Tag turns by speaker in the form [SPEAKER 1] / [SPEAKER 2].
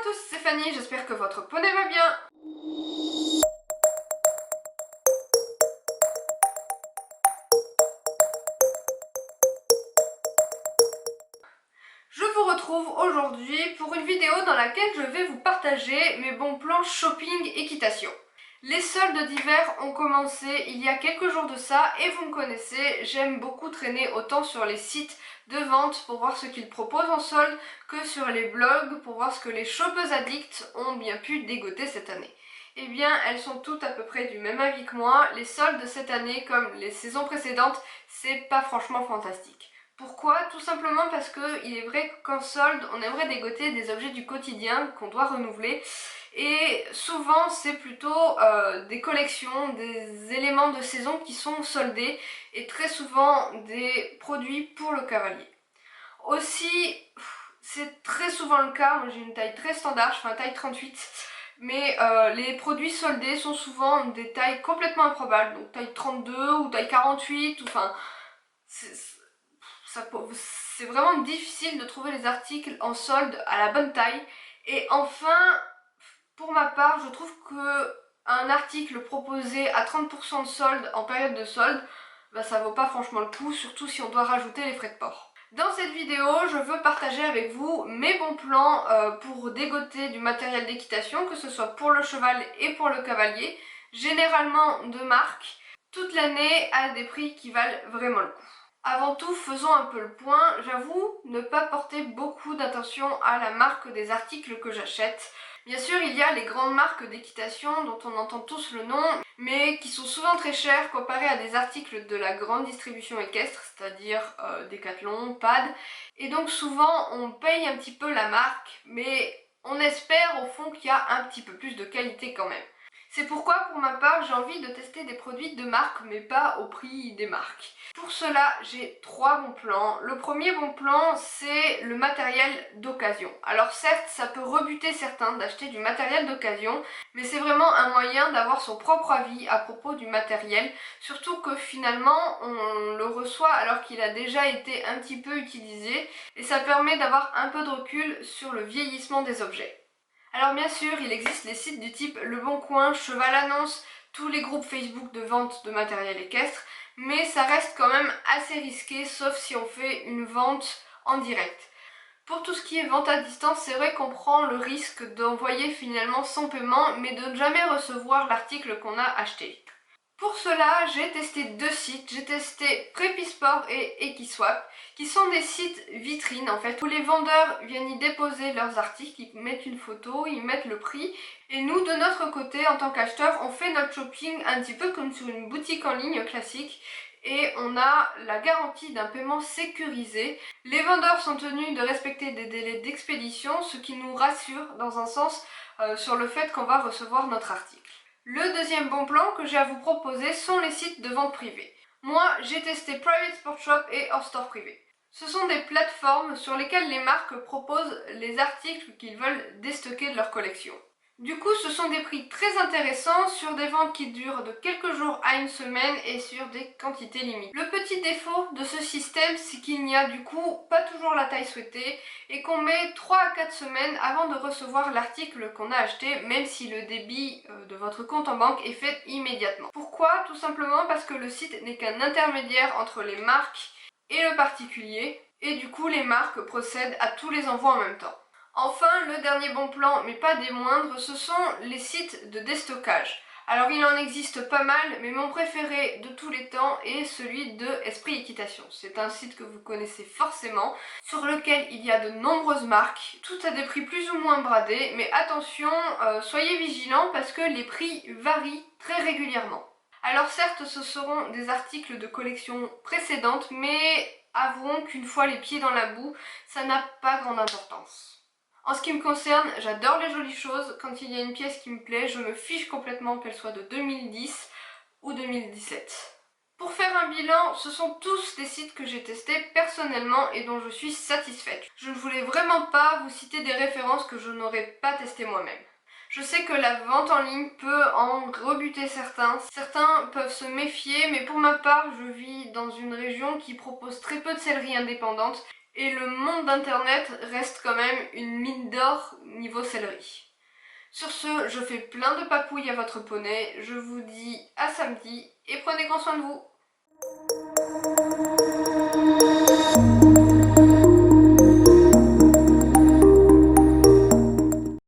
[SPEAKER 1] tous, c'est Fanny, j'espère que votre poney va bien. Je vous retrouve aujourd'hui pour une vidéo dans laquelle je vais vous partager mes bons plans shopping équitation. Les soldes d'hiver ont commencé il y a quelques jours de ça et vous me connaissez, j'aime beaucoup traîner autant sur les sites de vente pour voir ce qu'ils proposent en solde que sur les blogs pour voir ce que les shoppeuses addicts ont bien pu dégoter cette année. Eh bien, elles sont toutes à peu près du même avis que moi, les soldes de cette année comme les saisons précédentes, c'est pas franchement fantastique. Pourquoi? Tout simplement parce que il est vrai qu'en solde, on aimerait dégoter des objets du quotidien qu'on doit renouveler et souvent c'est plutôt des collections, des éléments de saison qui sont soldés et très souvent des produits pour le cavalier. Aussi, c'est très souvent le cas, moi j'ai une taille très standard, je fais une taille 38, mais les produits soldés sont souvent des tailles complètement improbables, donc taille 32 ou taille 48, ou enfin... C'est vraiment difficile de trouver les articles en solde à la bonne taille. Et enfin, pour ma part, je trouve que un article proposé à 30% de solde en période de solde, bah ça vaut pas franchement le coup, surtout si on doit rajouter les frais de port. Dans cette vidéo, je veux partager avec vous mes bons plans pour dégoter du matériel d'équitation, que ce soit pour le cheval et pour le cavalier, généralement de marque, toute l'année à des prix qui valent vraiment le coup. Avant tout, faisons un peu le point. J'avoue ne pas porter beaucoup d'attention à la marque des articles que j'achète. Bien sûr, il y a les grandes marques d'équitation dont on entend tous le nom, mais qui sont souvent très chères comparées à des articles de la grande distribution équestre, c'est-à-dire Decathlon, PAD. Et donc souvent, on paye un petit peu la marque, mais on espère au fond qu'il y a un petit peu plus de qualité quand même. C'est pourquoi, pour ma part, j'ai envie de tester des produits de marque, mais pas au prix des marques. Pour cela, j'ai 3 bons plans. Le premier bon plan, c'est le matériel d'occasion. Alors certes, ça peut rebuter certains d'acheter du matériel d'occasion, mais c'est vraiment un moyen d'avoir son propre avis à propos du matériel, surtout que finalement, on le reçoit alors qu'il a déjà été un petit peu utilisé, et ça permet d'avoir un peu de recul sur le vieillissement des objets. Alors bien sûr, il existe les sites du type Le Bon Coin, Cheval Annonce, tous les groupes Facebook de vente de matériel équestre, mais ça reste quand même assez risqué, sauf si on fait une vente en direct. Pour tout ce qui est vente à distance, c'est vrai qu'on prend le risque d'envoyer finalement son paiement, mais de ne jamais recevoir l'article qu'on a acheté. Pour cela, j'ai testé 2 sites. J'ai testé Prépisport et Equiswap, qui sont des sites vitrines en fait, où les vendeurs viennent y déposer leurs articles, ils mettent une photo, ils mettent le prix, et nous, de notre côté, en tant qu'acheteurs, on fait notre shopping un petit peu comme sur une boutique en ligne classique, et on a la garantie d'un paiement sécurisé. Les vendeurs sont tenus de respecter des délais d'expédition, ce qui nous rassure dans un sens sur le fait qu'on va recevoir notre article. Le deuxième bon plan que j'ai à vous proposer sont les sites de vente privée. Moi, j'ai testé Private Sport Shop et Hors Store Privé. Ce sont des plateformes sur lesquelles les marques proposent les articles qu'ils veulent déstocker de leur collection. Du coup, ce sont des prix très intéressants sur des ventes qui durent de quelques jours à une semaine et sur des quantités limitées. Le petit défaut de ce système, c'est qu'il n'y a du coup pas toujours la taille souhaitée et qu'on met 3 à 4 semaines avant de recevoir l'article qu'on a acheté, même si le débit de votre compte en banque est fait immédiatement. Pourquoi? Tout simplement parce que le site n'est qu'un intermédiaire entre les marques et le particulier, et du coup les marques procèdent à tous les envois en même temps. Enfin, le dernier bon plan, mais pas des moindres, ce sont les sites de déstockage. Alors il en existe pas mal, mais mon préféré de tous les temps est celui de Esprit Équitation. C'est un site que vous connaissez forcément, sur lequel il y a de nombreuses marques, toutes à des prix plus ou moins bradés, mais attention, soyez vigilants parce que les prix varient très régulièrement. Alors certes, ce seront des articles de collection précédentes, mais avouons qu'une fois les pieds dans la boue, ça n'a pas grande importance. En ce qui me concerne, j'adore les jolies choses. Quand il y a une pièce qui me plaît, je me fiche complètement qu'elle soit de 2010 ou 2017. Pour faire un bilan, ce sont tous des sites que j'ai testés personnellement et dont je suis satisfaite. Je ne voulais vraiment pas vous citer des références que je n'aurais pas testées moi-même. Je sais que la vente en ligne peut en rebuter certains. Certains peuvent se méfier, mais pour ma part, je vis dans une région qui propose très peu de sellerie indépendante et le monde d'internet reste quand même une mine d'or niveau céleri. Sur ce, je fais plein de papouilles à votre poney, je vous dis à samedi et prenez grand soin de vous.